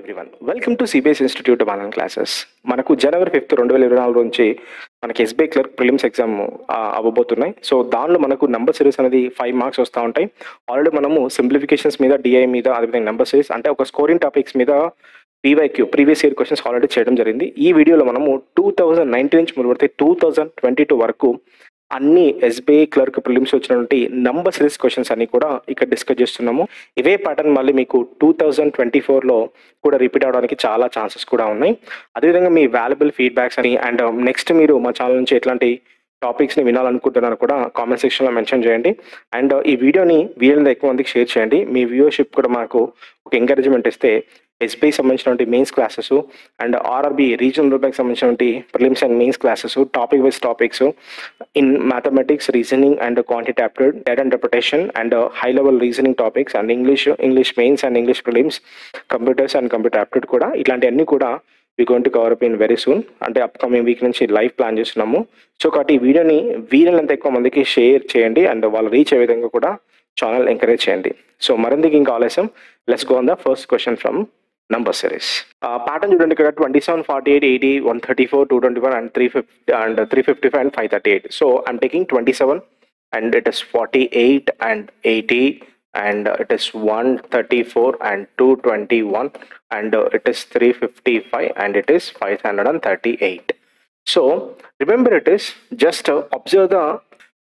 Everyone welcome to CBS institute of online classes. మనకు జనవరి 5, 2024 నుంచి మనకి ఎస్బీఐ క్లర్క్ ప్రిలిమ్స్ ఎగ్జామ్ అవ్వబోతున్నాయి. సో దానిలో మనకు నెంబర్ సిరీస్ అనేది 5 మార్క్స్ వస్తూ ఉంటాయి. ఆల్రెడీ మనము సింప్లిఫికేషన్స్ మీద, డిఐ మీద, అదేవిధంగా నెంబర్ సిరీస్ అంటే ఒక స్కోరింగ్ టాపిక్స్ మీద PYQ previous year questions already చేయడం జరిగింది. ఈ వీడియోలో మనము 2019 నుంచి మొదలు పెడితే 2022 వరకు అన్ని ఎస్బీఐ క్లర్క్ ప్రిలిమ్స్ వచ్చినటువంటి నంబర్ సిరీస్ క్వశ్చన్స్ అన్ని కూడా ఇక్కడ డిస్కస్ చేస్తున్నాము. ఇవే ప్యాటర్న్ మళ్ళీ మీకు 2024లో కూడా రిపీట్ అవడానికి చాలా ఛాన్సెస్ కూడా ఉన్నాయి. అదేవిధంగా మీ వాల్యుబుల్ ఫీడ్బ్యాక్స్ అని అండ్ నెక్స్ట్ మీరు మా ఛానల్ నుంచి ఎట్లాంటి టాపిక్స్ని వినాలనుకుంటున్నారు కూడా కామెంట్ సెక్షన్లో మెన్షన్ చేయండి. అండ్ ఈ వీడియోని వీలైనంత ఎక్కువ మందికి షేర్ చేయండి. మీ వ్యూవర్షిప్ కూడా మాకు ఒక ఎంకరేజ్మెంట్ ఇస్తే ఎస్బీఐ సంబంధించినటువంటి mains classes and RRB regional రూపాయికి సంబంధించినటువంటి prelims and mains classes, topic wise topics in mathematics, reasoning and quantity aptitude, data interpretation and high level reasoning topics and English mains and English prelims, computers and computer aptitude కూడా ఇట్లాంటివన్నీ కూడా we going to cover up in very soon. అంటే upcoming week నుంచి live plan చేస్తున్నాము. So కాబట్టి ఈ వీడియోని వీలైనంత ఎక్కువ మందికి షేర్ చేయండి అండ్ వాళ్ళు రీచ్ అయ్యే విధంగా కూడా ఛానల్ ఎంకరేజ్ చేయండి. సో మరింతకి ఇంకా ఆలస్యం, let's go on the first question from number series. Pattern చూడండి, ఇక్కడ 27, 48, 80, 134, 221 and 355 and 538. So I'm taking 27 and it is 48 and 80 and it is 134 and 221 and it is 355 and it is 538. So remember, it is just observe the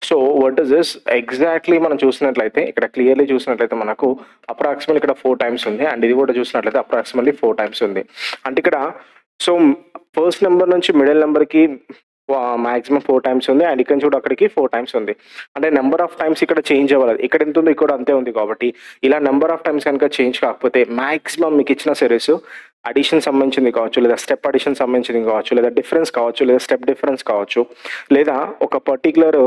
so what is this exactly మనం చూసినట్లయితే ఇక్కడ clearly చూసినట్లయితే మనకు approximately ఇక్కడ 4 times ఉంది and ఇది కూడా చూసినట్లయితే అప్రాక్సిమేట్లీ 4 times ఉంది. అంటే ఇక్కడ సో ఫస్ట్ నెంబర్ నుంచి మిడిల్ నెంబర్కి మాక్సిమం 4 times ఉంది అండ్ ఇక్కడ చూడ అక్కడికి 4 times ఉంది. అంటే నెంబర్ ఆఫ్ టైమ్స్ ఇక్కడ చేంజ్ అవ్వలేదు, ఇక్కడ ఎంత ఉంది ఇక్కడ అంతే ఉంది. కాబట్టి ఇలా నెంబర్ ఆఫ్ టైమ్స్ కనుక చేంజ్ కాకపోతే మాక్సిమం మీకు ఇచ్చిన సిరీస్ అడిషన్ సంబంధించింది కావచ్చు, లేదా స్టెప్ అడిషన్ సంబంధించింది కావచ్చు, లేదా డిఫరెన్స్ కావచ్చు, లేదా స్టెప్ డిఫరెన్స్ కావచ్చు, లేదా ఒక పర్టికులర్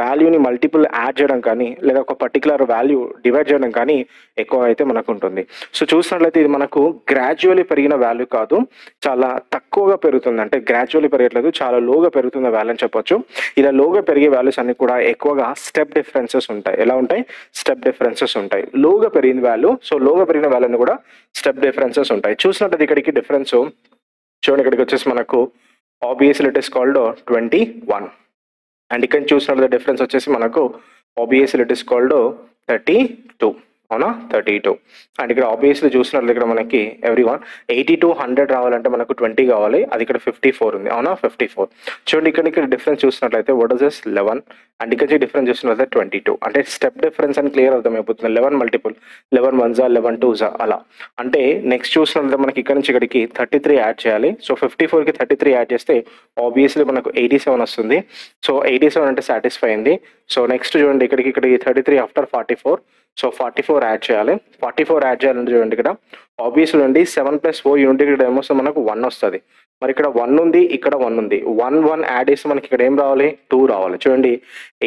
వాల్యూని మల్టిపుల్ యాడ్ చేయడం కానీ, లేదా ఒక పర్టికులర్ వాల్యూ డివైడ్ చేయడం కానీ ఎక్కువ అయితే మనకు ఉంటుంది. సో చూసినట్లయితే ఇది మనకు గ్రాడ్యువల్లీ పెరిగిన వాల్యూ కాదు, చాలా తక్కువగా పెరుగుతుంది. అంటే గ్రాడ్యువల్లీ పెరగట్లేదు, చాలా లోగా పెరుగుతున్న వాల్యూ అని చెప్పొచ్చు. ఇలా లోగా పెరిగే వాల్యూస్ అన్ని కూడా ఎక్కువగా స్టెప్ డిఫరెన్సెస్ ఉంటాయి. ఎలా ఉంటాయి? స్టెప్ డిఫరెన్సెస్ ఉంటాయి. లోగా పెరిగిన వాల్యూ, సో లోగా పెరిగిన వాల్యూని కూడా స్టెప్ డిఫరెన్సెస్ ఉంటాయి. చూసినట్టు ఇక్కడికి డిఫరెన్స్ చూడండి, ఇక్కడికి వచ్చేసి మనకు obviously it is called 21 and ఇక్కడ చూసినట్టు డిఫరెన్స్ వచ్చేసి మనకు ఆబ్వియస్లీ ఇట్ ఇస్ కాల్డ్ 32. అవునా? 32. అండ్ ఇక్కడ ఆబ్వియస్లీ చూసినట్లు ఇక్కడ మనకి ఎవ్రీవన్ 80 to 100 రావాలంటే మనకు 20 కావాలి, అది ఇక్కడ 54 ఉంది. అవునా? 54. చూడండి ఇక్కడ డిఫరెన్స్ చూసినట్లయితే వాట్ ఇస్ దిస్ 11 అండ్ ఇక్కడ డిఫరెన్స్ చూసినట్లయితే 22. అంటే స్టెప్ డిఫరెన్స్ అని క్లియర్ అర్థమైపోతుంది. 11 మల్టిపుల్ 11 1s 11 2s అలా. అంటే నెక్స్ట్ చూసినట్లయితే మనకి ఇక్కడ నుంచి ఇక్కడికి 33 యాడ్ చేయాలి. సో 54కి 33 యాడ్ చేస్తే ఆబ్వియస్లీ మనకు 87 వస్తుంది. సో 87 అంటే సాటిస్ఫై అయింది. సో నెక్స్ట్ చూడండి ఇక్కడికి 33 ఆఫ్టర్ 44. సో 44 యాడ్ చేయాలి. 44 యాడ్ చేయాలంటే చూడండి ఇక్కడ ఆబ్వియస్లీ అండి 7 + 4 యూనిట్ ఇక్కడ ఏమొస్తుంది మనకు 1 వస్తుంది. మరి ఇక్కడ 1 ఉంది, ఇక్కడ 1 ఉంది. 1 యాడ్ చేస్తే మనకి ఇక్కడ ఏం రావాలి? 2 రావాలి. చూడండి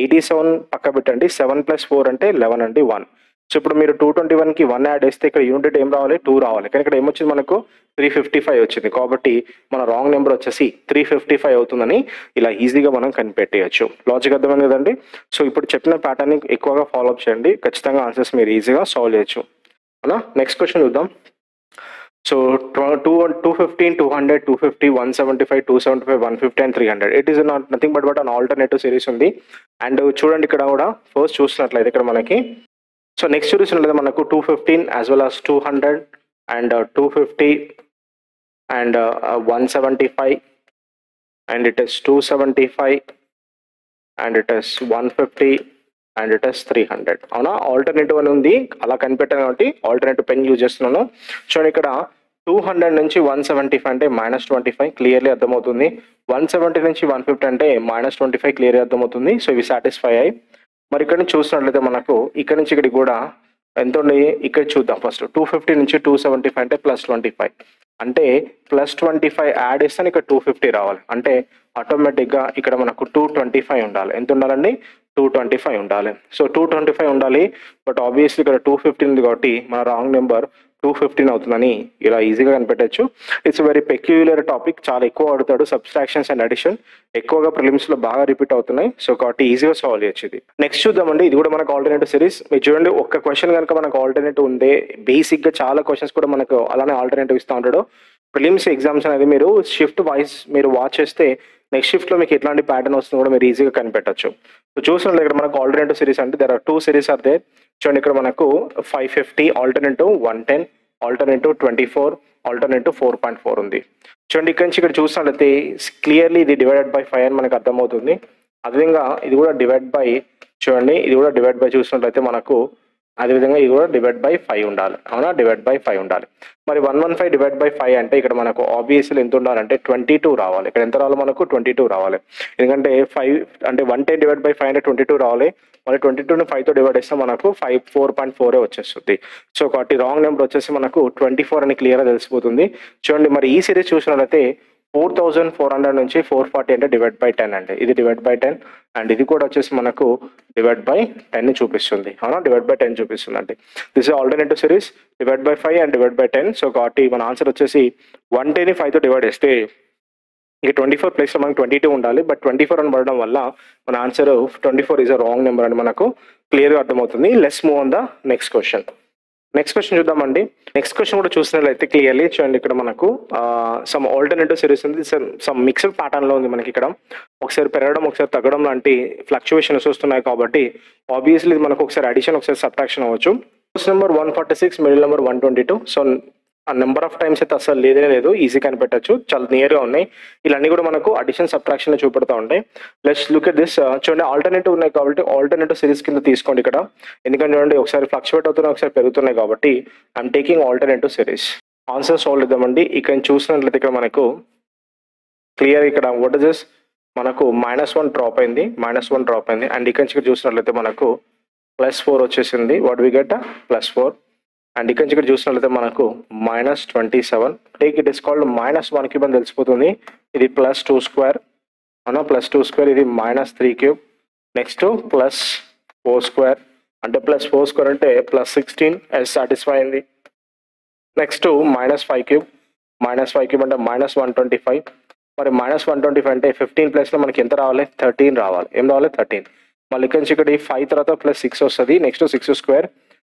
87 పక్క పెట్టండి, 7 + 4 అంటే 11 అండి 1. సో ఇప్పుడు మీరు 221కి 1 యాడ్ చేస్తే ఇక్కడ యూనిట్ ఏం రావాలి? 2 రావాలి. కానీ ఇక్కడ ఏమొచ్చింది మనకు 355 వచ్చింది. కాబట్టి మన రాంగ్ నెంబర్ వచ్చేసి 355 అవుతుందని ఇలా ఈజీగా మనం కనిపెట్టేయచ్చు. లాజిక్ అర్థమైంది కదండి? సో ఇప్పుడు చెప్పిన ప్యాటర్న్ని ఎక్కువగా ఫాలో అప్ చేయండి, ఖచ్చితంగా ఆన్సర్స్ మీరు ఈజీగా సాల్వ్ చేయొచ్చు. అవునా? నెక్స్ట్ క్వశ్చన్ చూద్దాం. So 215, 200, 250, 175, 275, 150 and 300. It is not nothing but an alternative series ఉంది. అండ్ చూడండి ఇక్కడ కూడా ఫస్ట్ చూసినట్లయితే ఇక్కడ మనకి సో నెక్స్ట్ చూసినట్లయితే మనకు 215 as well as 200 and 250 and 175 and it is 275 and it is 150 and it is 300. అవునా? ఆల్టర్నేటివ్ అని ఉంది, అలా కనిపెట్టాను కాబట్టి ఆల్టర్నేటివ్ పెన్ యూజ్ చేస్తున్నాను. చూడండి ఇక్కడ 200 నుంచి 175 అంటే -25 క్లియర్లీ అర్థమవుతుంది. 170 నుంచి 150 అంటే -25 క్లియర్లీ అర్థమవుతుంది. సో ఇవి సాటిస్ఫై అయ్యి మరి ఇక్కడ నుంచి చూసినట్లయితే మనకు ఇక్కడ నుంచి ఇక్కడికి కూడా ఎంత ఉంది ఇక్కడ చూద్దాం. ఫస్ట్ 250 నుంచి 275 అంటే +25 అంటే +25 యాడ్ చేస్తే ఇక్కడ 250 రావాలి. అంటే ఆటోమేటిక్గా ఇక్కడ మనకు 225 ఉండాలి. ఎంత ఉండాలండి? 225 ఉండాలి. సో 225 ఉండాలి. బట్ ఆబ్వియస్లీ ఇక్కడ 250 ఉంది కాబట్టి మన రాంగ్ నెంబర్ 215 అవుతుందని ఇలా ఈజీగా కనిపెట్టచ్చు. ఇట్స్ వెరీ పెక్యులర్ టాపిక్, చాలా ఎక్కువ అడుగుతాడు. సబ్స్ట్రాక్షన్స్ అండ్ అడిషన్ ఎక్కువగా ప్రిలిమ్స్లో బాగా రిపీట్ అవుతున్నాయి. సో కాబట్టి ఈజీగా సాల్వ్ చేయొచ్చు ఇది. నెక్స్ట్ చూద్దామండి, ఇది కూడా మనకు ఆల్టర్నేటివ్ సిరీస్. మీరు చూడండి, ఒక్క క్వశ్చన్ కనుక మనకు ఆల్టర్నేటివ్ ఉండే, బేసిక్గా చాలా క్వశ్చన్స్ కూడా మనకు అలానే ఆల్టర్నేటివ్ ఇస్తూ ఉంటాడు. ప్రిలిమ్స్ ఎగ్జామ్స్ అనేది మీరు షిఫ్ట్ వైజ్ మీరు వాచ్ చేస్తే నెక్స్ట్ షిఫ్ట్లో మీకు ఎట్లాంటి ప్యాటర్న్ వస్తుందో కూడా మీరు ఈజీగా కనిపెట్టచ్చు. సో చూసినట్లు ఇక్కడ మనకు ఆల్టర్నేటివ్ సిరీస్ అంటే there are 2 series are there. చూడండి, ఇక్కడ మనకు 550, ఆల్టర్నేటివ్ 110, ఆల్టర్నేటివ్ 24, ఆల్టర్నేటివ్ 4.4 ఉంది. చూడండి, ఇక్కడ నుంచి ఇక్కడ చూసినట్లయితే క్లియర్లీ ఇది డివైడెడ్ బై 5 అని మనకు అర్థమవుతుంది. అదేవిధంగా ఇది కూడా డివైడ్ బై, చూడండి ఇది కూడా డివైడ్ బై చూసినట్లయితే మనకు అదేవిధంగా ఇది కూడా డివైడ్ బై 5 ఉండాలి. అవునా, డివైడ్ బై 5 ఉండాలి. మరి 115 డివైడ్ బై 5 అంటే ఇక్కడ మనకు ఆబ్వియస్లీ ఎంత ఉండాలంటే 22 రావాలి. ఇక్కడ ఎంత రావాలి మనకు 22 రావాలి. ఎందుకంటే 5 అంటే 110 డివైడ్ బై 5 అంటే 22 రావాలి. మరి 22ని 5తో డివైడ్ చేస్తే మనకు 4.4 వచ్చేస్తుంది. సో కాబట్టి రాంగ్ నెంబర్ వచ్చేసి మనకు 24 అని క్లియర్గా తెలిసిపోతుంది. చూడండి, మరి ఈ సిరీస్ చూసినట్లయితే 4400 నుంచి 440 అంటే డివైడ్ బై 10 అండి. ఇది డివైడ్ బై 10 అండ్ ఇది కూడా వచ్చేసి మనకు డివైడ్ బై 10 చూపిస్తుంది. అవునా, డివైడ్ బై 10 చూపిస్తుంది అండి. This is alternative series, divide by 5 and divide by 10. So కాబట్టి మన ఆన్సర్ వచ్చేసి 110ని 5తో డివైడ్ చేస్తే ఇక 24 ప్లేస్లో మనకు 22 ఉండాలి. బట్ 24 అని పడడం వల్ల మన answer 24 is a wrong number అని మనకు క్లియర్గా అర్థమవుతుంది. Let's move on the next question. Next question చూద్దామండి. నెక్స్ట్ క్వశ్చన్ కూడా చూసినట్లయితే క్లియర్లీ చూడండి, ఇక్కడ మనకు సమ్ ఆల్టర్నేటివ్ సిరీస్ ఉంది. సమ్ మిక్స్డ్ ప్యాటర్న్లో ఉంది మనకి. ఇక్కడ ఒకసారి పెరగడం ఒకసారి తగ్గడం లాంటి ఫ్లక్చువేషన్స్ వస్తున్నాయి. కాబట్టి ఆబ్వియస్లీ మనకు ఒకసారి అడిషన్ ఒకసారి సబ్ట్రాక్షన్ అవ్వచ్చు. First number 146, middle number 122. So ఆ నెంబర్ ఆఫ్ టైమ్స్ అయితే అసలు లేదే లేదు, ఈజీ కనిపెట్టచ్చు, చాలా నియర్గా ఉన్నాయి. ఇవన్నీ కూడా మనకు అడిషన్ సబ్ట్రాక్షన్ చూపెడతా ఉంటాయి. Let's look at this. చూడండి, ఆల్టర్నేటివ్ ఉన్నాయి కాబట్టి ఆల్టర్నేటివ్ సిరీస్ కింద తీసుకోండి ఇక్కడ. ఎందుకంటే చూడండి, ఒకసారి ఫ్లక్చువేట్ అవుతున్నాయి, ఒకసారి పెరుగుతున్నాయి. కాబట్టి I'm taking alternative series. Answer solve ఇద్దామండి. ఇక్కడ చూసినట్లయితే ఇక్కడ మనకు క్లియర్ ఇక్కడ వాట్ ఇస్ దిస్, మనకు -1 డ్రాప్ అయింది, -1 డ్రాప్ అయింది. అండ్ ఇక్కడ నుంచి చూసినట్లయితే మనకు +4 వచ్చేసింది. What we get +4. అండ్ ఇక్కడ నుంచి ఇక్కడ చూసినట్లయితే మనకు -27. Take it is called -1 cube అని తెలిసిపోతుంది. ఇది +2 స్క్వేర్, అవునా, +2 స్క్వేర్. ఇది -3 క్యూబ్. నెక్స్ట్ +4 స్క్వేర్ అంటే +4 స్క్వేర్ అంటే +16 సాటిస్ఫై అయింది. నెక్స్ట్ -5 క్యూబ్, -5 క్యూబ్ అంటే -125. మరి -125 అంటే 15 ప్లేస్లో మనకి ఎంత రావాలి, 13 రావాలి. ఏం రావాలి, 13. మళ్ళీ ఇక్కడ నుంచి ఇక్కడ 5 తర్వాత +6 వస్తుంది. నెక్స్ట్ 6 స్క్వేర్,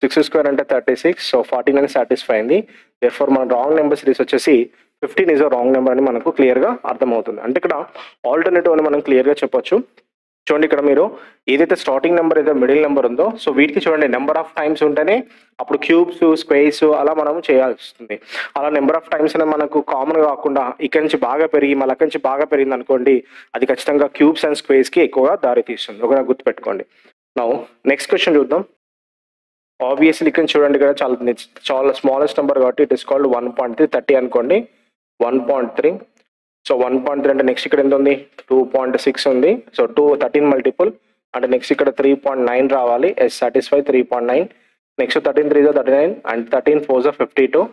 6 స్క్వేర్ అంటే 36. సో 49 సాటిస్ఫై అయింది. దేర్ఫోర్ మన రాంగ్ నెంబర్ సిరీస్ వచ్చేసి 15 ఈజ్ అ రాంగ్ నెంబర్ అని మనకు క్లియర్గా అర్థమవుతుంది. అంటే ఇక్కడ ఆల్టర్నేటివ్ అని మనం క్లియర్గా చెప్పొచ్చు. చూడండి, ఇక్కడ మీరు ఏదైతే స్టార్టింగ్ నెంబర్ ఏదైతే మిడిల్ నెంబర్ ఉందో, సో వీటికి చూడండి నెంబర్ ఆఫ్ టైమ్స్ ఉంటేనే అప్పుడు క్యూబ్స్ స్క్వేర్స్ అలా మనం చేయాల్సి వస్తుంది. అలా నెంబర్ ఆఫ్ టైమ్స్ అనేది మనకు కామన్ కాకుండా ఇక్కడి నుంచి బాగా పెరిగి మళ్ళీ అక్కడి నుంచి బాగా పెరిగింది అనుకోండి, అది ఖచ్చితంగా క్యూబ్స్ అండ్ స్క్వేర్స్కి ఎక్కువగా దారి తీస్తుంది. ఒకవేళ గుర్తుపెట్టుకోండి. నౌ నెక్స్ట్ క్వశ్చన్ చూద్దాం. ఆబ్వియస్లీ ఇక్కడ చూడండి, ఇక్కడ చాలా స్మాలెస్ట్ నెంబర్ కాబట్టి ఇట్ ఇస్ కాల్డ్ 1.3. 30 అనుకోండి, 1.3. సో 1.3 అంటే నెక్స్ట్ ఇక్కడ ఎంత ఉంది, 2.6 ఉంది. సో 13 మల్టిపుల్ అంటే నెక్స్ట్ ఇక్కడ 3.9 రావాలి. సాటిస్ఫై 3.9. Next 13 3 39 and 13 4 52.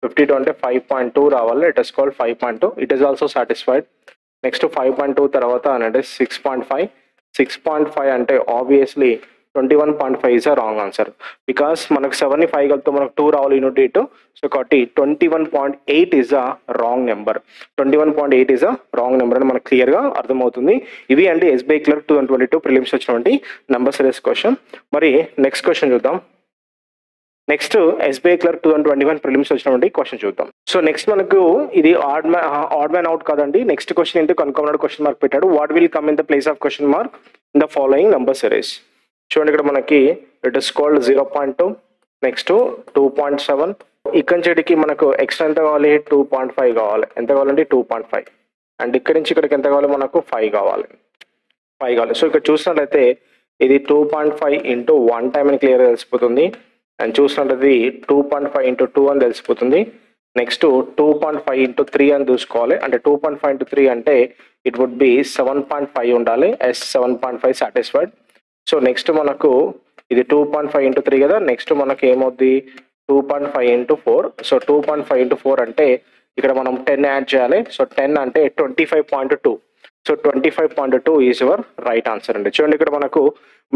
52 అంటే 5.2 రావాలి. It is called 5.2. It is also satisfied. Next 5.2 తర్వాత అంటే 6.5. 6.5 అంటే obviously 21.5 is a wrong answer. Because మనకు 7ని 5 కలిపితే మనకు 2 రావాలి యూనిట్ 8. సో కాబట్టి 21.8 is a wrong number. 21.8 is a wrong number అని మనకు క్లియర్గా అర్థమవుతుంది. ఇవి అంటే ఎస్బీఐ క్లర్క్ 2022 ప్రిలిమ్స్ వచ్చినటువంటి నెంబర్ సిరీస్ క్వశ్చన్. మరి నెక్స్ట్ క్వశ్చన్ చూద్దాం. నెక్స్ట్ ఎస్బీఐ క్లర్క్ 2021 ప్రిలిమ్స్ వచ్చినటువంటి క్వశ్చన్ చూద్దాం. సో నెక్స్ట్ మనకు ఇది ఆడ్ మ్యాన్ అవుట్ కాదండి. నెక్స్ట్ క్వశ్చన్ ఏంటి, కనుక్కున్నాడు, క్వశ్చన్ మార్క్ పెట్టాడు. What will come in the place of question mark in the following number series. చూడండి, ఇక్కడ మనకి ఇట్ ఇస్ కాల్డ్ 0.2. నెక్స్ట్ 2.7. ఇక్కడ నుంచి మనకు ఎక్స్ట్రా ఎంత కావాలి, 2.5 కావాలి. ఎంత కావాలండి, 2.5. అండ్ ఇక్కడి నుంచి ఇక్కడికి ఎంత కావాలి, మనకు 5 కావాలి. సో ఇక్కడ చూసినట్లయితే ఇది 2.5 ఇంటూ 1 టైం అని క్లియర్గా తెలిసిపోతుంది. అండ్ చూసినట్లయితే 2.5 ఇంటూ 2 అని తెలిసిపోతుంది. నెక్స్ట్ 2.5 ఇంటూ 3 అని చూసుకోవాలి. అంటే 2.5 ఇంటూ 3 అంటే ఇట్ వుడ్ బి 7.5 ఉండాలి. 7.5 సాటిస్ఫైడ్. సో నెక్స్ట్ మనకు ఇది 2.5 ఇంటూ 3 కదా. నెక్స్ట్ మనకి ఏమవుద్ది, 2.5 ఇంటూ 4. సో 2.5 ఇంటూ 4 అంటే ఇక్కడ మనం 10 యాడ్ చేయాలి. సో 10 అంటే 25.2. So 25.2 is your right answer అండి. చూడండి ఇక్కడ మనకు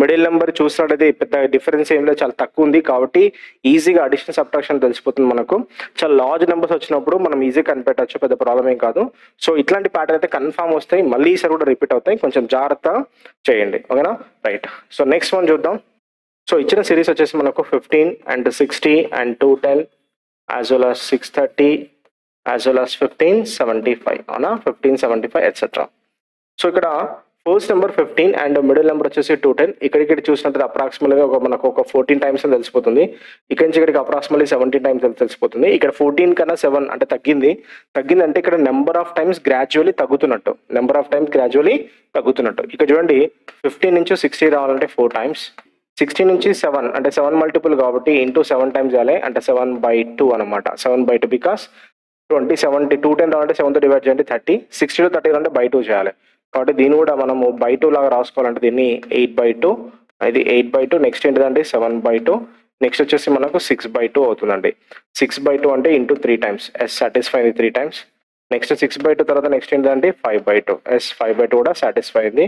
మిడిల్ నెంబర్ చూసినట్టయితే పెద్ద డిఫరెన్స్ ఏం లేదు, చాలా తక్కువ ఉంది కాబట్టి ఈజీగా అడిషన్ సబ్ట్రాక్షన్ తెలిసిపోతుంది మనకు. చాలా లార్జ్ నెంబర్స్ వచ్చినప్పుడు మనం ఈజీగా కనిపెట్టచ్చు, పెద్ద ప్రాబ్లం ఏం కాదు. సో ఇట్లాంటి ప్యాటర్న్ అయితే కన్ఫామ్ వస్తాయి, మళ్ళీ ఈసారి కూడా రిపీట్ అవుతాయి, కొంచెం జాగ్రత్త చేయండి. ఓకేనా, రైట్. సో నెక్స్ట్ వన్ చూద్దాం. సో ఇచ్చిన సిరీస్ వచ్చేసి మనకు 15 and 60 and 210 as well as 630 as well as 1575 అవునా, 1575 ఎట్సెట్రా. సో ఇక్కడ first number 15 and middle number వచ్చేసి 210. ఇక్కడ చూసినట్టు అప్రాక్సిమేట్గా మనకు ఒక 14 టైమ్స్ తెలిసిపోతుంది. ఇక్కడ నుంచి ఇక్కడికి అప్రాక్సిమేట్లీ 17 టైమ్స్ తెలిసిపోతుంది. ఇక్కడ 14 కన్నా 7 అంటే తగ్గింది అంటే ఇక్కడ నెంబర్ ఆఫ్ టైమ్స్ గ్రాడ్యువల్లీ తగ్గుతున్నట్టు, ఇక్కడ చూడండి 15 నుంచి 60 రావాలంటే 4 టైమ్స్, 16 నుంచి 7 అంటే 7 మల్టిపుల్ కాబట్టి ఇంటూ 7 టైమ్స్ చేయాలి అంటే 7/2 అనమాట. 7/2 బికాస్ 210 రావాలంటే 7తో డివైడ్ చేయండి 30, 60 to 30 అంటే బై 2 చేయాలి. కాబట్టి దీన్ని కూడా మనము బై 2 లాగా రాసుకోవాలంటే దీన్ని 8/2, ఇది 8/2, నెక్స్ట్ ఏంటిదంటే 7/2, నెక్స్ట్ వచ్చేసి మనకు 6/2 అవుతుందండి. 6/2 అంటే ఇంటూ 3 టైమ్స్, ఎస్ సాటిస్ఫై అయింది 3 టైమ్స్. నెక్స్ట్ 6/2 తర్వాత నెక్స్ట్ ఏంటంటే 5/2, ఎస్ 5/2 కూడా సాటిస్ఫై అయింది.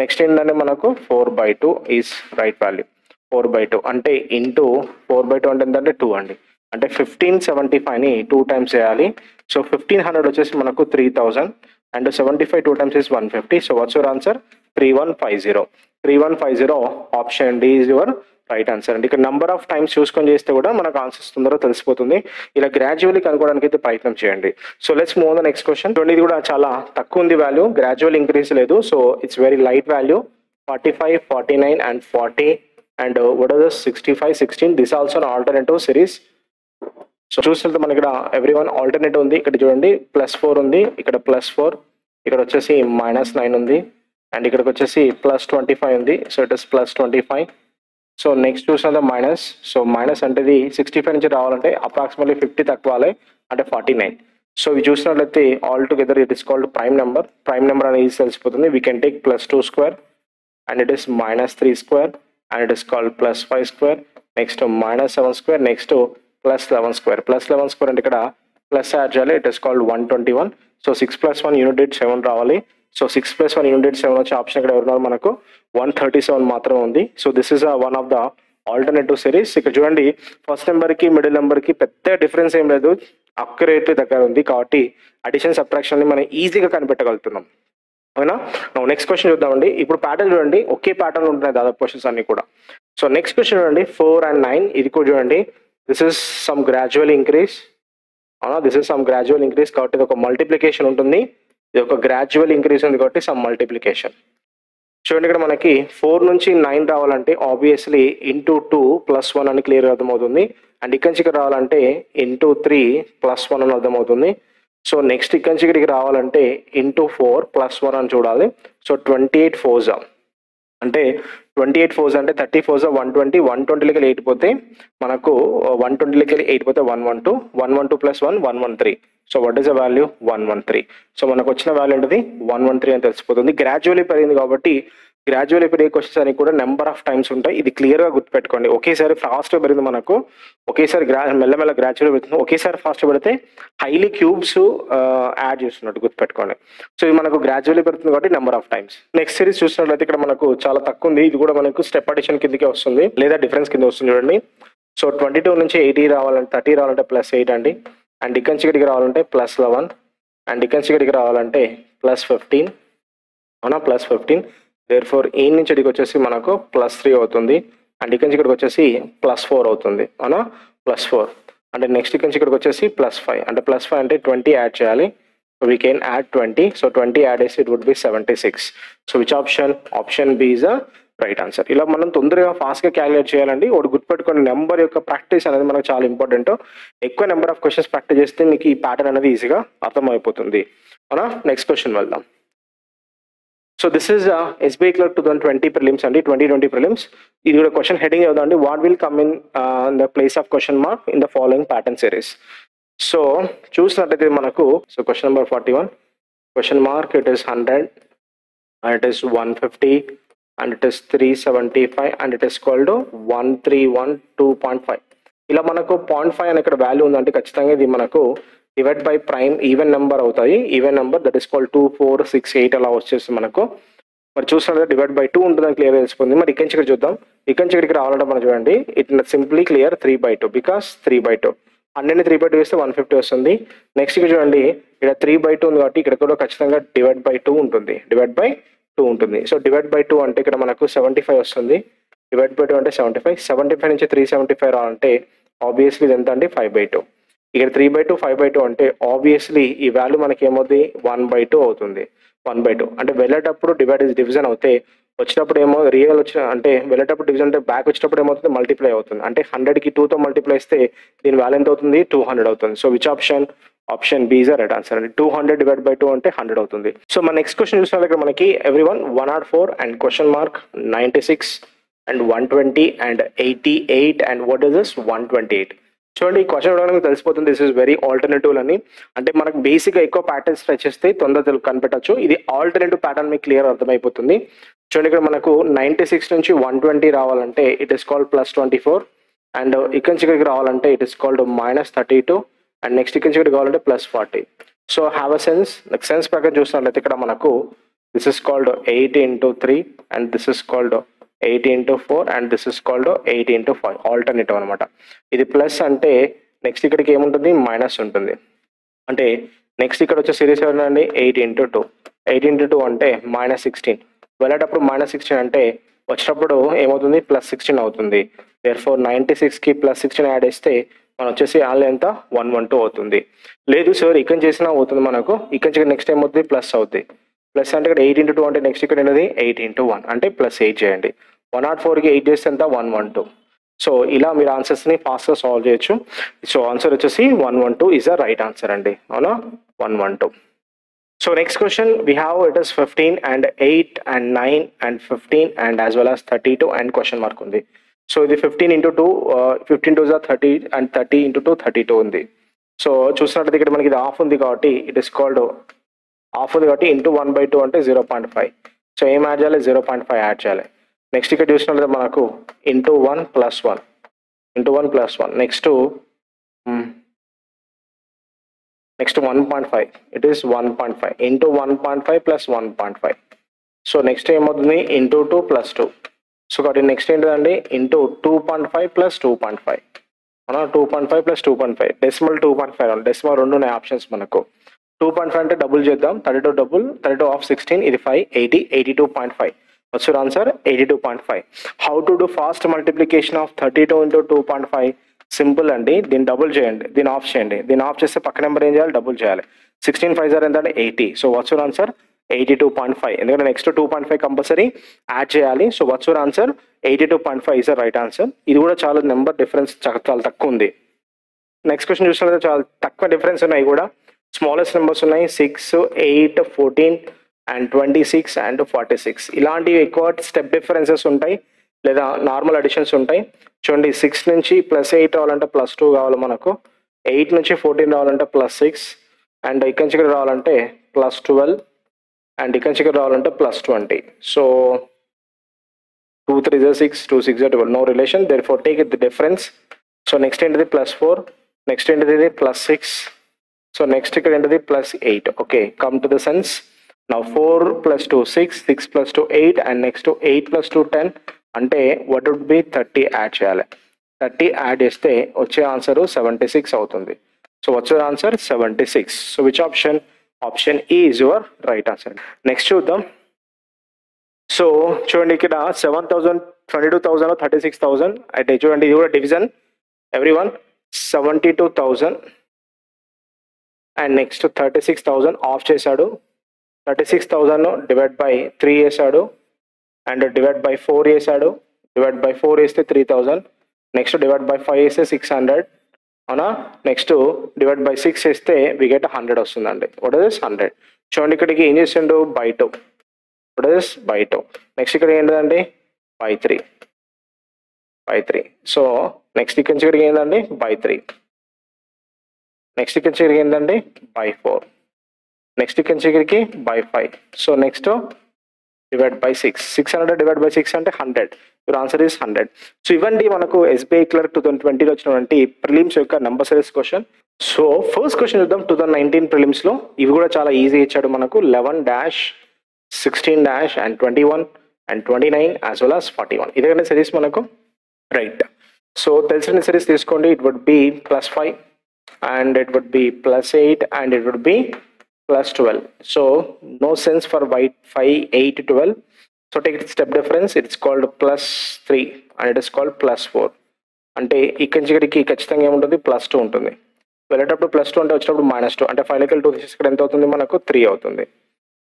నెక్స్ట్ ఏంటంటే మనకు 4/2 ఈజ్ రైట్ వాల్యూ. 4/2 అంటే ఇంటూ 4/2 అంటే ఏంటంటే 2 అండి, అంటే 1575ని 2 టైమ్స్ చేయాలి. సో 1500 వచ్చేసి మనకు 3000 and 75 2 times is 150. So what's your answer? 3150. Option D is your right answer అండి. ఇక్కడ నెంబర్ ఆఫ్ టైమ్స్ చూసుకొని చేస్తే కూడా మనకు ఆన్సర్స్ తొందరగా తెలిసిపోతుంది. ఇలా గ్రాడ్యువల్లీ కనుక్కోవడానికి అయితే ప్రయత్నం చేయండి. So let's move on the next question. ఇది కూడా చాలా తక్కువ ఉంది వాల్యూ, గ్రాడ్యువల్ ఇంక్రీజ్ లేదు. So it's very light value. 45, 49 and 40 and what is this 65, 16. This also an alternative series. So చూసినట్టు మనకి ఇక్కడ ఎవ్రీవన్ ఆల్టర్నేటివ్ ఉంది. ఇక్కడ చూడండి +4 ఉంది, ఇక్కడ +4, ఇక్కడ వచ్చేసి -9 ఉంది, అండ్ ఇక్కడికి వచ్చేసి +25 ఉంది. So it is +25. So next చూసినది మైనస్. సో మైనస్ అంటే ఇది 65 నుంచి రావాలంటే అప్రాక్సిమేట్లీ 50 తక్కువాలి అంటే 49. సో ఇవి చూసినట్లయితే all together it is called prime number. Prime number అనేది తెలిసిపోతుంది. We can take +2 square and it is -3 square and it is called +5 square. Next -7 square, next +11 square. +11 square అంటే ఇక్కడ ప్లస్ యాడ్ చేయాలి. It is called 121. So 6 + 1 unit 7 రావాలి. So 6 + 1 unit 7 వచ్చే option ఇక్కడ ఎవరున్నారు మనకు 137 మాత్రమే ఉంది. So this is one of the alternative series. ఇక్కడ చూడండి ఫస్ట్ నెంబర్కి మిడిల్ నెంబర్కి పెద్ద డిఫరెన్స్ ఏం లేదు, అక్యురేట్లీ దగ్గర ఉంది కాబట్టి అడిషన్ సబ్ట్రాక్షన్ మనం ఈజీగా కనిపెట్టగలుగుతున్నాం. అవునా, నెక్స్ట్ క్వశ్చన్ చూద్దామండి. ఇప్పుడు ప్యాటర్న్ చూడండి, ఒకే ప్యాటర్న్ ఉంటున్నాయి దాదాపు క్వశ్చన్స్ అన్ని కూడా. సో నెక్స్ట్ క్వశ్చన్ చూడండి 4 and 9. ఇది కూడా చూడండి this is some gradual increase. అవునా, this is some gradual increase కాబట్టి ఇది ఒక మల్టిప్లికేషన్ ఉంటుంది, ఇది ఒక గ్రాడ్యువల్ ఇంక్రీజ్ ఉంది కాబట్టి సమ్ మల్టిప్లికేషన్. చూడండి ఇక్కడ మనకి 4 నుంచి 9 రావాలంటే ఆబ్వియస్లీ ఇంటూ 2 + 1 అని క్లియర్గా అర్థమవుతుంది. అండ్ ఇక్కడి నుంచి ఇక్కడ రావాలంటే ఇంటూ 3 + 1 అని అర్థమవుతుంది. సో నెక్స్ట్ ఇక్కడి నుంచి ఇక్కడికి రావాలంటే ఇంటూ 4 + 1 అని చూడాలి. సో 28 4s అంటే 28 4s అంటే 30 4s 120. 120 8 పోతే మనకు 120 8 పోతే 112. 112 + 1 113. So what is the value? 113. So మనకు వచ్చిన వాల్యూ ఏంటిది? 113 అని తెలిసిపోతుంది. గ్రాడ్యువల్లీ పెరిగింది కాబట్టి గ్రాడ్యువల్లీ పెరిగే క్వశ్చన్స్ అని కూడా నెంబర్ ఆఫ్ టైమ్స్ ఉంటాయి. ఇది క్లియర్గా గుర్తుపెట్టుకోండి. ఒకేసారి ఫాస్ట్గా పెరిగింది మనకు, ఒకేసారి మెల్లమెల్ల గ్రాడ్యువల్ పెడుతుంది. ఒకేసారి ఫాస్ట్గా పెడితే హైలీ క్యూబ్స్ యాడ్ చేస్తున్నట్టు గుర్తుపెట్టుకోండి. సో ఇది మనకు గ్రాడ్యువల్లీ పెడుతుంది కాబట్టి number of times. Next series చూసినట్లయితే ఇక్కడ మనకు చాలా తక్కువ ఉంది. ఇది కూడా మనకు స్టెప్ అడిషన్ కిందకే వస్తుంది లేదా డిఫరెన్స్ కింద వస్తుంది చూడండి. సో 22 నుంచి 80 రావాలంటే 30 రావాలంటే +8 అండి. అండ్ ఇక్కడి నుంచి ఇక్కడికి రావాలంటే +11. అండ్ ఇక్కడి నుంచి ఇక్కడికి రావాలంటే +15. అవునా, +15. దేర్ఫోర్ ఈ నుంచి ఇక్కడికి వచ్చేసి మనకు +3 అవుతుంది. అండ్ ఇక్కడి నుంచి ఇక్కడికి వచ్చేసి +4 అవుతుంది. అవునా, +4. అంటే నెక్స్ట్ ఇక్కడి నుంచి ఇక్కడికి వచ్చేసి +5. అంటే +5 అంటే 20 యాడ్ చేయాలి. So we can add 20. So 20 add చేసి it would be 76. So which option? Option B is the right answer. ఇలా మనం తొందరగా ఫాస్ట్గా క్యాలిక్యులేట్ చేయాలండి. ఒకటి గుర్తుపెట్టుకుని నెంబర్ యొక్క ప్రాక్టీస్ అనేది మనకు చాలా ఇంపార్టెంట్. ఎక్కువ నెంబర్ ఆఫ్ క్వశ్చన్స్ ప్రాక్టీస్ చేస్తే మీకు ఈ ప్యాటర్న్ అనేది ఈజీగా అర్థమైపోతుంది. అవునా, నెక్స్ట్ క్వశ్చన్ వెళ్దాం. So this is SBI Clerk 2020 prelims అండి, 2020 ప్రిలిమ్స్. ఇది కూడా క్వశ్చన్ హెడింగ్ అవుతుంది అండి, what will come in the place of question mark in the following pattern series. So చూసినట్టయితే మనకు so question number 41 question mark it is 100 and it is 150 and it is 375 and it is called 1312.5. ఇలా మనకు 0.5 అని ఇక్కడ value ఉందంటే ఖచ్చితంగా ఇది మనకు divide by prime even number అవుతాయి. Even number that is called 2, 4, 6, 8 అలా వచ్చేసి మనకు మరి చూసినట్టు డివైడ్ బై 2 ఉంటుందని క్లియర్ తెలిసిపోయింది. మరి ఇక్కడి నుంచి ఇక్కడ చూద్దాం. ఇక్కడి నుంచి ఇక్కడికి రావాలంటే మనం చూడండి ఇట్ సింప్లీ క్లియర్ 3/2 బికాస్ 3/2 అన్ని 3/2 వేస్తే 150 వస్తుంది. నెక్స్ట్ ఇక్కడ చూడండి ఇక్కడ 3/2 ఉంది కాబట్టి ఇక్కడ కూడా ఖచ్చితంగా డివైడ్ బై 2 ఉంటుంది. డివైడ్ బై 2 ఉంటుంది. సో డివైడ్ బై 2 అంటే ఇక్కడ మనకు 75 వస్తుంది. డివైడ్ బై 2 అంటే 75 నుంచి 375 రావాలంటే ఆబ్వియస్లీ ఇది ఎంత అండి 5/2. ఇక్కడ 3/2 5/2 అంటే ఆబ్వియస్లీ ఈ వాల్యూ మనకి ఏమవుతుంది 1/2 అవుతుంది. 1/2 అంటే వెళ్ళేటప్పుడు డివిజన్ అవుతే వచ్చేటప్పుడు ఏమో రియల్ వచ్చిన అంటే వెళ్ళేటప్పుడు డివిజన్ అంటే బ్యాక్ వచ్చేటప్పుడు ఏమవుతుంది మల్టిప్లై అవుతుంది. అంటే 100కి 2తో మల్టిప్లై ఇస్తే దీని వాల్యూ ఎంత అవుతుంది 200 అవుతుంది. So which option B is right answer అండి. 200 డివైడ్ బై 2 అంటే 100 అవుతుంది. సో మన నెక్స్ట్ క్వశ్చన్ చూసిన దగ్గర మనకి everyone 104 and question mark 96 and 120 and 88 and what is this 128. చూడండి ఈ క్వశ్చన్ చూడడానికి తెలిసిపోతుంది దిస్ ఇస్ వెరీ ఆల్టర్నేటివ్ అని. అంటే మనకు బేసిక్గా ఎక్కువ ప్యాటర్న్స్ ట్రై చేస్తే తొందరగా కనిపెట్టచ్చు. ఇది ఆల్టర్నేటివ్ ప్యాటర్న్ మీకు క్లియర్ అర్థమైపోతుంది. చూడండి ఇక్కడ మనకు 96 నుంచి 120 రావాలంటే ఇట్ ఇస్ కాల్డ్ +24 అండ్ ఇక్కడి నుంచి ఇక్కడికి రావాలంటే it is called -32 and next ఇక్కడి నుంచి ఇక్కడికి కావాలంటే +40. So have a sense sense ప్రకారం చూసినట్లయితే ఇక్కడ మనకు this is called 8 × 3 and this is called 8 × 4 and this is called 8 × 5 alternative అనమాట. ఇది ప్లస్ అంటే నెక్స్ట్ ఇక్కడికి ఏముంటుంది మైనస్ ఉంటుంది. అంటే నెక్స్ట్ ఇక్కడ వచ్చే సిరీస్ ఏమండి 8 × 2 8 × 2 అంటే -16 వెళ్ళేటప్పుడు -16 అంటే వచ్చేటప్పుడు ఏమవుతుంది +16 అవుతుంది. దేర్ఫోర్ 96కి +16 యాడ్ చేస్తే మనం వచ్చేసి ఆల్ ఎంత 112 అవుతుంది. లేదు సార్ ఇక్కడ చేసినా అవుతుంది మనకు ఇక్కడ నుంచి నెక్స్ట్ ఏమవుతుంది ప్లస్ అవుతుంది. ప్లస్ అంటే ఇక్కడ 8 × 2 అంటే నెక్స్ట్ ఇక్కడ ఏంటది 8 × 1 అంటే +8 చేయండి. 104కి 8 చేస్తే ఎంత 112. సో ఇలా మీరు ఆన్సర్స్ని ఫాస్ట్గా సాల్వ్ చేయొచ్చు. సో ఆన్సర్ వచ్చేసి 112 ఈజ్ ద రైట్ ఆన్సర్ అండి. అవునా 112. So next question we have it is 15 and 8 and 9 and 15 and as well as 32 and question mark ఉంది. సో ఇది 15 × 2 15 2 30 అండ్ 30 × 2 32 ఉంది. సో చూసినట్లయితే ఇక్కడ మనకి ఇది హాఫ్ ఉంది కాబట్టి ఇట్ ఇస్ కాల్డ్ హాఫ్ ఉంది కాబట్టి ఇంటూ 1/2 అంటే 0.5. సో ఏం యాడ్ చేయాలి 0.5 యాడ్ చేయాలి. నెక్స్ట్ ఇక్కడ చూసినట్లయితే మనకు into 1 + 1 into 1 + 1 next 1.5 it is 1.5 into 1.5 + 1.5. So next ఏమవుతుంది ఇంటూ 2 + 2. సో కాబట్టి నెక్స్ట్ ఏంటిదండి ఇంటూ 2.5 + 2.5 అవునా 2.5 + 2.5 డెసిమల్ 2.5 డెసిమల్ 2 ఉన్నాయి ఆప్షన్స్ మనకు. 2.5 అంటే డబుల్ చేద్దాం 32 డబుల్ 32 ఆఫ్ 16 ఇది 5 80 82.5. What's your answer 82.5. How to do fast multiplication of 32 into 2.5? Simple అండి. దీన్ని డబుల్ చేయండి దీన్ని ఆఫ్ చేయండి. దీన్ని ఆఫ్ చేస్తే పక్క నెంబర్ ఏం చేయాలి డబుల్ చేయాలి. 16 5 ఎంత అంటే 80. So what's your answer 82.5. ఎందుకంటే నెక్స్ట్ 2.5 కంపల్సరీ యాడ్ చేయాలి. So what's your answer 82.5 is the right answer. ఇది కూడా చాలా నెంబర్ డిఫరెన్స్ చాలా తక్కువ ఉంది. నెక్స్ట్ క్వశ్చన్ చూసినట్లయితే చాలా తక్కువ డిఫరెన్స్ ఉన్నాయి కూడా. స్మాలెస్ట్ నెంబర్స్ ఉన్నాయి 6 8 14 అండ్ 26 అండ్ 46. ఇలాంటివి ఎక్కువ స్టెప్ డిఫరెన్సెస్ ఉంటాయి లేదా నార్మల్ అడిషన్స్ ఉంటాయి. చూడండి 6 నుంచి +8 రావాలంటే +2 కావాలి మనకు. 8 నుంచి 14 రావాలంటే +6 అండ్ ఇక్కడి నుంచి ఇక్కడ రావాలంటే +12 అండ్ ఇక్కడి నుంచి ఇక్కడ రావాలంటే +20. So 2 3 is 6 2 6 is 12 no relation therefore take it the difference. So next ఏంటిది +4 నెక్స్ట్ ఏంటిది +6. సో నెక్స్ట్ ఇక్కడ ఏంటిది +8. Okay come to the sense. Now 4 + 2 6 6 + 2 8 and next to 8 + 2 10 అంటే what would be 30 యాడ్ చేయాలి. 30 యాడ్ చేస్తే వచ్చే ఆన్సర్ 76 అవుతుంది. So what's your answer 76. So which option E is your right answer. Next చూద్దాం. So చూడండి ఇక్కడ 7,000 22,000 36,000 అయితే చూడండి ఇది కూడా division everyone 72,000 and next 36,000 of చేశాడు. 36,000 డివైడ్ బై 3 వేసాడు అండ్ డివైడ్ బై 4 వేసాడు. డివైడ్ బై 4 వేస్తే 3,000. నెక్స్ట్ డివైడ్ బై 5 వేస్తే 600 అవునా. నెక్స్ట్ డివైడ్ బై 6 వేస్తే వి గెట్ 100 వస్తుందండి. What is 100. చూడండి ఇక్కడికి ఏం చేసిండు by 2. What is by 2. Next ఇక్కడ ఏంటండి బై 3. సో నెక్స్ట్ ఇక్కడ నుంచి ఇక్కడికి ఏంటండి బై 3. నెక్స్ట్ ఇక్కడ నుంచి ఇక్కడికి ఏంటండి బై 4. నెక్స్ట్ ఇక్కడ నుంచి ఇక్కడికి by 5. So next divide by 6. 600 divide by 6 అంటే 100. Your answer is 100. సో ఇవ్వండి మనకు ఎస్బీఐ క్లర్క్ 2020లో వచ్చినటువంటి ప్రిలిమ్స్ యొక్క number series question. So first question చూద్దాం 2019 ప్రిలిమ్స్లో. ఇవి కూడా చాలా ఈజీ ఇచ్చాడు మనకు. 11 16 and 21 and 29 as well as 41. ఇదే సిరీస్ మనకు. రైట్. సో తెలిసిన సిరీస్ తీసుకోండి. It would be +5 and it would be +8 and it would be +12. So no sense for white 5, 8, 12. So take it step difference. It's called +3 and it is called +4. అంటే ఇక్కడి నుంచి ఇక్కడికి ఖచ్చితంగా ఏముంటుంది +2 ఉంటుంది. వెళ్ళేటప్పుడు +2 అంటే వచ్చేటప్పుడు -2 అంటే 5 లెక్కలు 2 తీసి ఇక్కడ ఎంత అవుతుంది మనకు 3 అవుతుంది.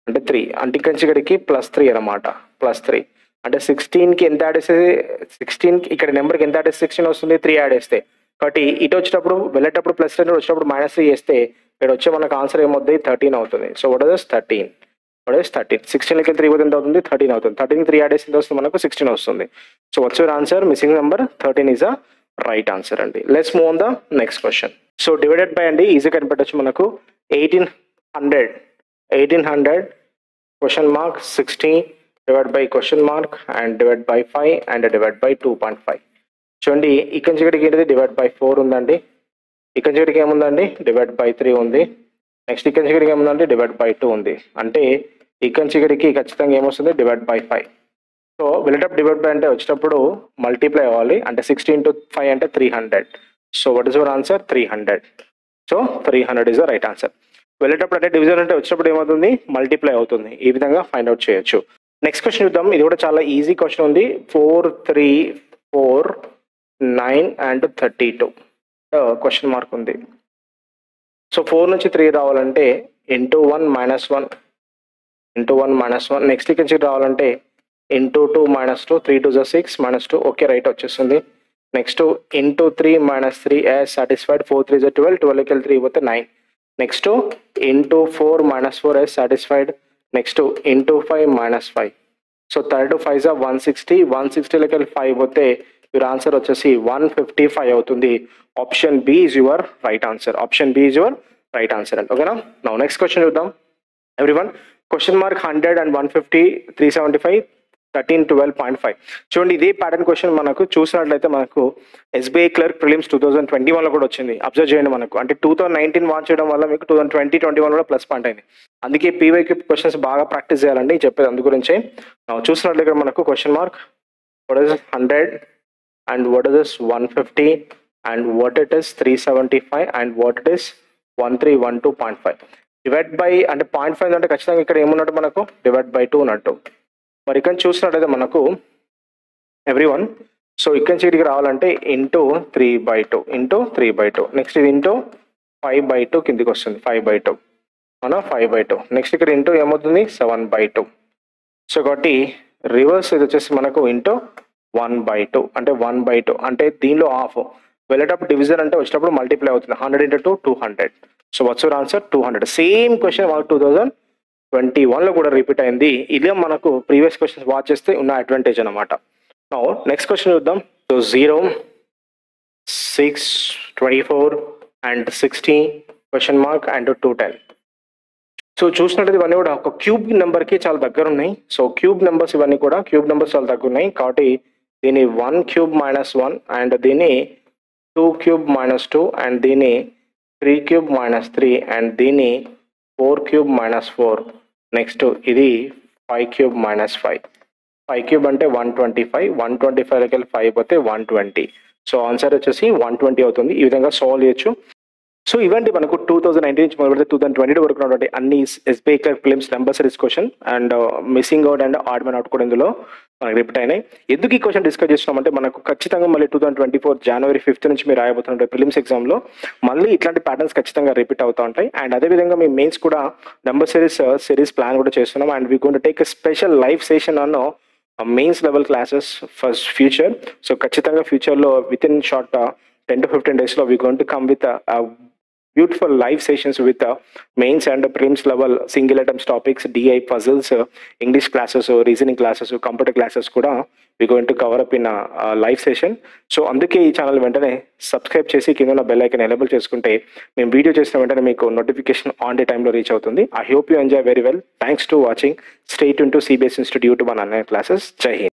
అంటే 3 అంటే ఇక్కడి నుంచి ఇక్కడికి +3 అనమాట. +3 అంటే 16కి ఎంత యాడ్ చేస్తే 16కి ఇక్కడ నెంబర్కి ఎంత యాడ్ చేస్తే 16 వస్తుంది 3 యాడ్ చేస్తే. కాబట్టి ఇటు వచ్చేటప్పుడు వెళ్ళేటప్పుడు +3 వచ్చేటప్పుడు -3 చేస్తే ఇక్కడ వచ్చే మనకు ఆన్సర్ ఏమవుతుంది 13 అవుతుంది. So what is 13? 16కి 3 పోతే ఎంత అవుతుంది 13 అవుతుంది. 13కి 3 యాడ్ చేసి ఎంత వస్తుంది మనకు 16 వస్తుంది. So what's your answer? Missing number 13 is a right answer అండి. Let's move on the next question. So divided by అండి ఈజీ కనిపెట్టచ్చు మనకు. 1800 question mark 60 divide by question mark and divide by 5 and divide by 2.5. చూడండి ఇక్కడి నుంచి ఇక్కడికి ఏంటిది divide by 4 ఉందండి. ఇక్కడి నుంచి ఇక్కడికి ఏముందండి డివైడ్ బై 3 ఉంది. నెక్స్ట్ ఇక్కడి నుంచి ఇక్కడికి ఏముందండి డివైడ్ బై 2 ఉంది. అంటే ఇక్కడి నుంచి ఇక్కడికి ఖచ్చితంగా ఏమొస్తుంది డివైడ్ బై 5. సో వెళ్ళేటప్పుడు డివైడ్ బై అంటే వచ్చేటప్పుడు మల్టిప్లై అవ్వాలి. అంటే 60 × 5 అంటే 300. So what is your answer? 300. So 300 is the right answer. వెళ్ళేటప్పుడు అంటే డివిజన్ అంటే వచ్చేటప్పుడు ఏమవుతుంది మల్టిప్లై అవుతుంది. ఈ విధంగా ఫైండ్ అవుట్ చేయొచ్చు. నెక్స్ట్ క్వశ్చన్ చూద్దాం. ఇది కూడా చాలా ఈజీ క్వశ్చన్ ఉంది. 4, 3, 4, 9 అండ్ 32 క్వశ్చన్ మార్క్ ఉంది. సో 4 నుంచి 3 రావాలంటే ఇంటూ 1 -1 ఇంటూ 1 -1. నెక్స్ట్ ఇక్కడి నుంచి రావాలంటే ఇంటూ 2 -2 3 2 6 -2. ఓకే రైట్ వచ్చేస్తుంది. Next into 3 -3 as satisfied. 4 3 12 12కి 3 పోతే 9. Next into 4 -4 as satisfied. Next into 5 -5. So 32 5 160. 160లోకి 5 పోతే యువర్ ఆన్సర్ వచ్చేసి 155 అవుతుంది. Option B is your right answer. Option B is your right answer అండి. ఓకేనా? నౌ నెక్స్ట్ క్వశ్చన్ చూద్దాం ఎవ్రీవన్. Question mark 100 and 150 375 13 12.5. చూడండి ఇదే ప్యాటర్న్ క్వశ్చన్ మనకు చూసినట్లయితే మనకు ఎస్బీఐ క్లర్క్ ప్రిలిమ్స్ 2021లో కూడా వచ్చింది. అబ్జర్వ్ చేయండి మనకు. అంటే 2019 వాచ్ చేయడం వల్ల మీకు 2020 21 కూడా ప్లస్ పాయింట్ అయింది. అందుకే పీవైక్యూ క్వశ్చన్స్ బాగా ప్రాక్టీస్ చేయాలండి చెప్పేది అందు గురించే. చూసినట్లయితే మనకు question mark what is 100 and what is this 150 and what it is 375 and what it is 1312.5. Divide by అంటే 0.5 అంటే ఖచ్చితంగా ఇక్కడ ఏమున్నట్టు మనకు డివైడ్ బై 2 ఉన్నట్టు. మరి ఇక్కడ చూసినట్లయితే మనకు ఎవ్రీవన్. సో ఇక్కడ నుంచి ఇక్కడికి రావాలంటే ఇంటూ 3/2 ఇంటూ 3/2. నెక్స్ట్ ఇది ఇంటూ 5/2 కిందికి వస్తుంది 5/2 అవునా 5/2. నెక్స్ట్ ఇక్కడ ఇంటూ ఏమవుతుంది 7/2. సో కాబట్టి రివర్స్ ఇది వచ్చేసి మనకు ఇంటూ 1/2 అంటే 1/2 అంటే దీనిలో హాఫ్. వెళ్ళేటప్పుడు డివిజన్ అంటే వచ్చేటప్పుడు మల్టిప్లై అవుతుంది. 100 × 2 200. So what's your answer? 200. Same question మనకు 2021లో కూడా రిపీట్ అయింది. ఇదే మనకు ప్రీవియస్ క్వశ్చన్స్ వాచ్ చేస్తే ఉన్న అడ్వాంటేజ్ అనమాట. నెక్స్ట్ క్వశ్చన్ చూద్దాం. So 0, 6, 24 and 60 question mark and 210. So చూసినట్టు ఇవన్నీ కూడా ఒక క్యూబ్ నెంబర్కి చాలా దగ్గర ఉన్నాయి. సో క్యూబ్ నెంబర్స్ ఇవన్నీ కూడా క్యూబ్ నెంబర్స్ చాలా దగ్గర ఉన్నాయి. కాబట్టి దీని 1 cube -1 అండ్ దీని 2 cube -2 అండ్ దీని 3 cube -3 అండ్ దీని 4 cube -4. నెక్స్ట్ ఇది 5 cube -5. 5 cube అంటే 125. 125లోకి 5 పోతే 120. సో ఆన్సర్ వచ్చేసి 120 అవుతుంది. ఈ విధంగా సాల్వ్ చేయొచ్చు. సో ఇవంటి మనకు 2019 నుంచి మొదలు పెడితే 2020 వరకు ఉన్నటువంటి అన్ని SBI clerk prelims number series question and missing out and odd man out కూడా ఇందులో మనకు రిపీట్ అయినాయి. ఎందుకు ఈ క్వశ్చన్ డిస్కస్ చేస్తున్నామంటే మనకు ఖచ్చితంగా మళ్ళీ 2024 January 5th నుంచి మీరు రాయబోతున్న ప్రిలిమ్స్ ఎగ్జామ్లో మళ్ళీ ఇట్లాంటి ప్యాటర్న్స్ ఖచ్చితంగా రిపీట్ అవుతూ ఉంటాయి. అండ్ అదేవిధంగా మీ మెయిన్స్ కూడా నెంబర్ సిరీస్ ప్లాన్ కూడా చేస్తున్నాం. And we going to take a special live session అన్న mains level classes for future. So ఖచ్చితంగా ఫ్యూచర్లో with in short 10 to 15 days we going to come with beautiful live sessions with mains and prelims level single items topics, DI puzzles, English classes, reasoning classes, computer classes కూడా we're going to cover up in a live session. So అందుకే ఈ channel వెంటనే subscribe చేసి కింద ఉన్న bell icon enable చేసుకుంటే మేము video చేసిన వెంటనే మీకు నోటిఫికేషన్ ఆన్ డే టైంలో రీచ్ అవుతుంది. I hope you enjoy very well. Thanks to watching. Stay tune to CBS Institute 1 online classes. జై హింద్.